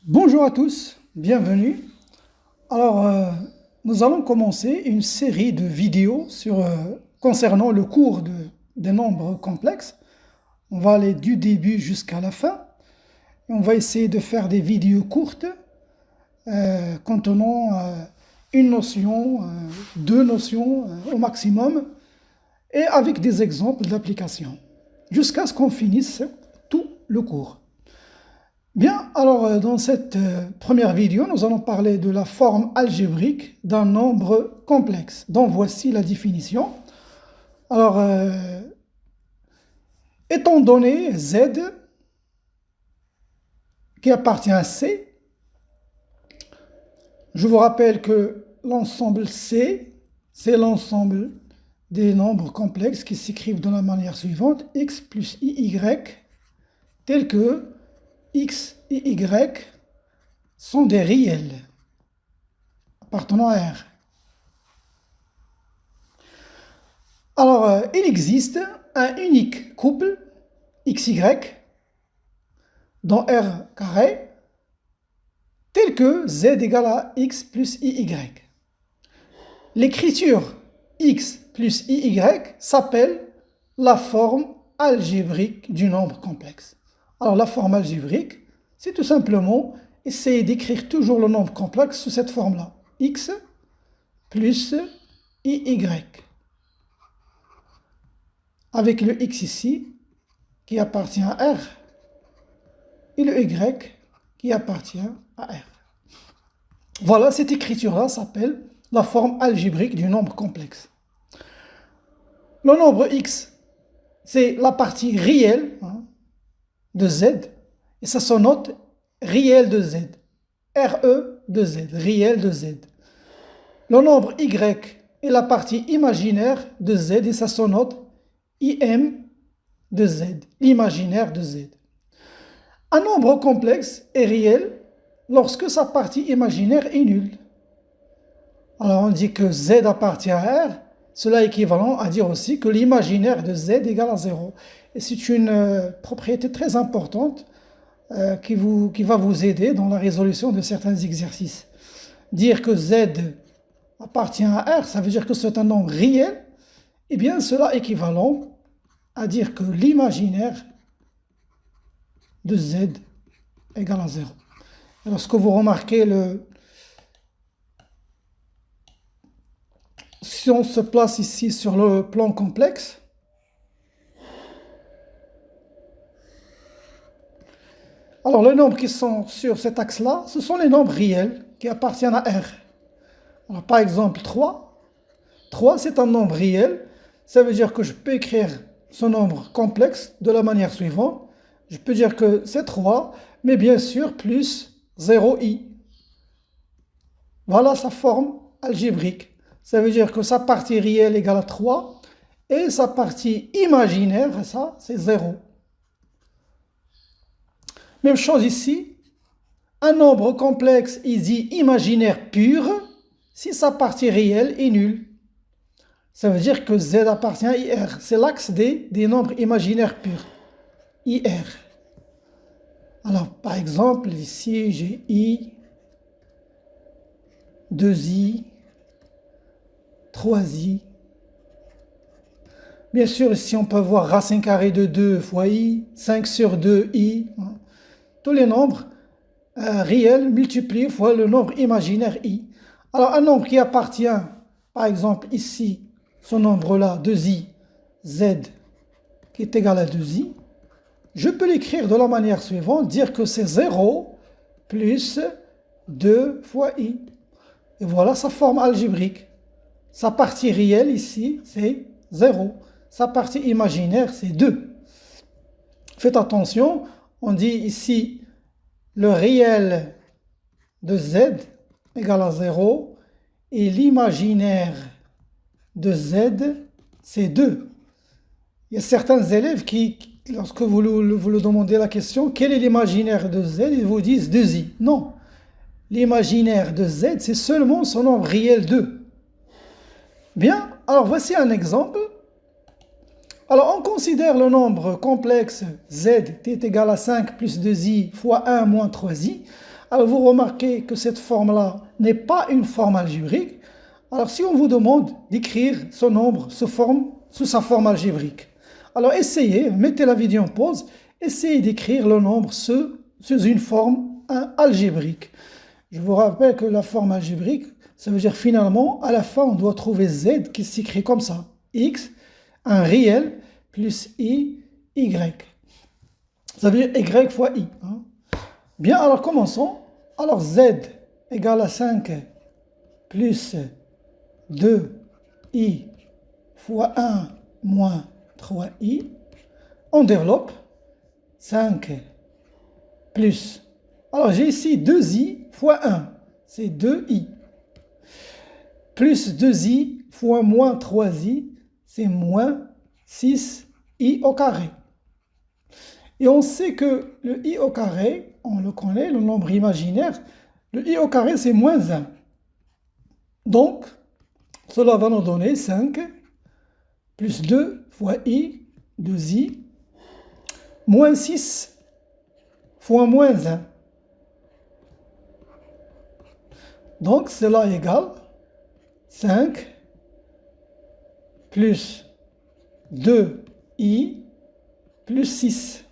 Bonjour à tous, bienvenue. Alors, nous allons commencer une série de vidéos concernant le cours des nombres complexes. On va aller du début jusqu'à la fin. Et on va essayer de faire des vidéos courtes contenant une notion, deux notions au maximum, et avec des exemples d'application, jusqu'à ce qu'on finisse tout le cours. Bien, alors dans cette première vidéo, nous allons parler de la forme algébrique d'un nombre complexe, dont voici la définition. Alors, étant donné Z qui appartient à C, je vous rappelle que l'ensemble C, c'est l'ensemble des nombres complexes qui s'écrivent de la manière suivante: x plus iy, tel que x et y sont des réels appartenant à R. Alors, il existe un unique couple xy dans R carré tel que z égale à x plus iy. L'écriture x plus iy s'appelle la forme algébrique du nombre complexe. Alors la forme algébrique, c'est tout simplement essayer d'écrire toujours le nombre complexe sous cette forme-là. X plus iy. Avec le x ici, qui appartient à R, et le y qui appartient à R. Voilà, cette écriture-là s'appelle la forme algébrique du nombre complexe. Le nombre x, c'est la partie réelle de z, et ça se note réel de z, RE de z, réel de z. Le nombre y est la partie imaginaire de z, et ça se note IM de z, l'imaginaire de z. Un nombre complexe est réel lorsque sa partie imaginaire est nulle. Alors on dit que z appartient à R, cela est équivalent à dire aussi que l'imaginaire de z égale à 0. Et c'est une propriété très importante qui va vous aider dans la résolution de certains exercices. Dire que z appartient à R, ça veut dire que c'est un nombre réel, et bien cela est équivalent à dire que l'imaginaire de z égale à 0. Et lorsque vous remarquez si on se place ici sur le plan complexe, alors les nombres qui sont sur cet axe-là, ce sont les nombres réels qui appartiennent à R. Alors par exemple 3. 3 c'est un nombre réel, ça veut dire que je peux écrire ce nombre complexe de la manière suivante. Je peux dire que c'est 3, mais bien sûr plus 0i. Voilà sa forme algébrique. Ça veut dire que sa partie réelle égale à 3 et sa partie imaginaire, ça, c'est 0. Même chose ici. Un nombre complexe est dit imaginaire pur si sa partie réelle est nulle. Ça veut dire que z appartient à IR. C'est l'axe des nombres imaginaires purs. IR. Alors, par exemple, ici, j'ai I, 2i, 3i. Bien sûr, ici, on peut voir racine carrée de 2 fois i, 5 sur 2, i. Tous les nombres réels multipliés fois le nombre imaginaire i. Alors, un nombre qui appartient, par exemple, ici, ce nombre-là, 2i, z, qui est égal à 2i, je peux l'écrire de la manière suivante, dire que c'est 0 plus 2 fois i. Et voilà sa forme algébrique. Sa partie réelle ici, c'est 0. Sa partie imaginaire, c'est 2. Faites attention, on dit ici le réel de z égale à 0 et l'imaginaire de z, c'est 2. Il y a certains élèves qui, lorsque vous leur demandez la question, quel est l'imaginaire de z, ils vous disent 2i. Non, l'imaginaire de z, c'est seulement son nombre réel 2. Bien, alors voici un exemple. Alors on considère le nombre complexe z qui est égal à 5 plus 2i fois 1 moins 3i. Alors vous remarquez que cette forme-là n'est pas une forme algébrique. Alors si on vous demande d'écrire ce nombre sous sa forme algébrique, alors essayez, mettez la vidéo en pause, essayez d'écrire le nombre sous une forme algébrique. Je vous rappelle que la forme algébrique, ça veut dire finalement, à la fin, on doit trouver z qui s'écrit comme ça. X, un réel, plus i, y. Ça veut dire y fois i. Hein. Bien, alors commençons. Alors z égale à 5 plus 2i fois 1 moins 3i. On développe 5 plus. Alors j'ai ici 2i fois 1, c'est 2i. Plus 2i fois moins 3i, c'est moins 6i au carré. Et on sait que le i au carré, on le connaît, le nombre imaginaire, le i au carré c'est moins 1. Donc, cela va nous donner 5 plus 2 fois i, 2i, moins 6 fois moins 1. Donc, cela égale 5 plus 2i plus 6.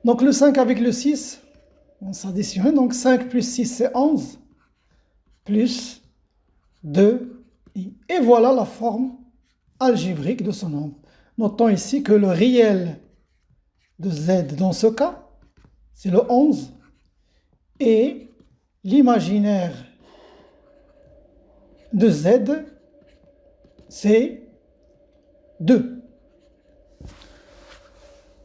Donc, le 5 avec le 6, on s'additionne. Donc, 5 plus 6, c'est 11, plus 2i. Et voilà la forme algébrique de ce nombre. Notons ici que le réel de z dans ce cas, c'est le 11, et l'imaginaire de z, c'est 2.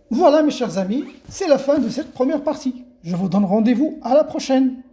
Voilà mes chers amis, c'est la fin de cette première partie. Je vous donne rendez-vous à la prochaine.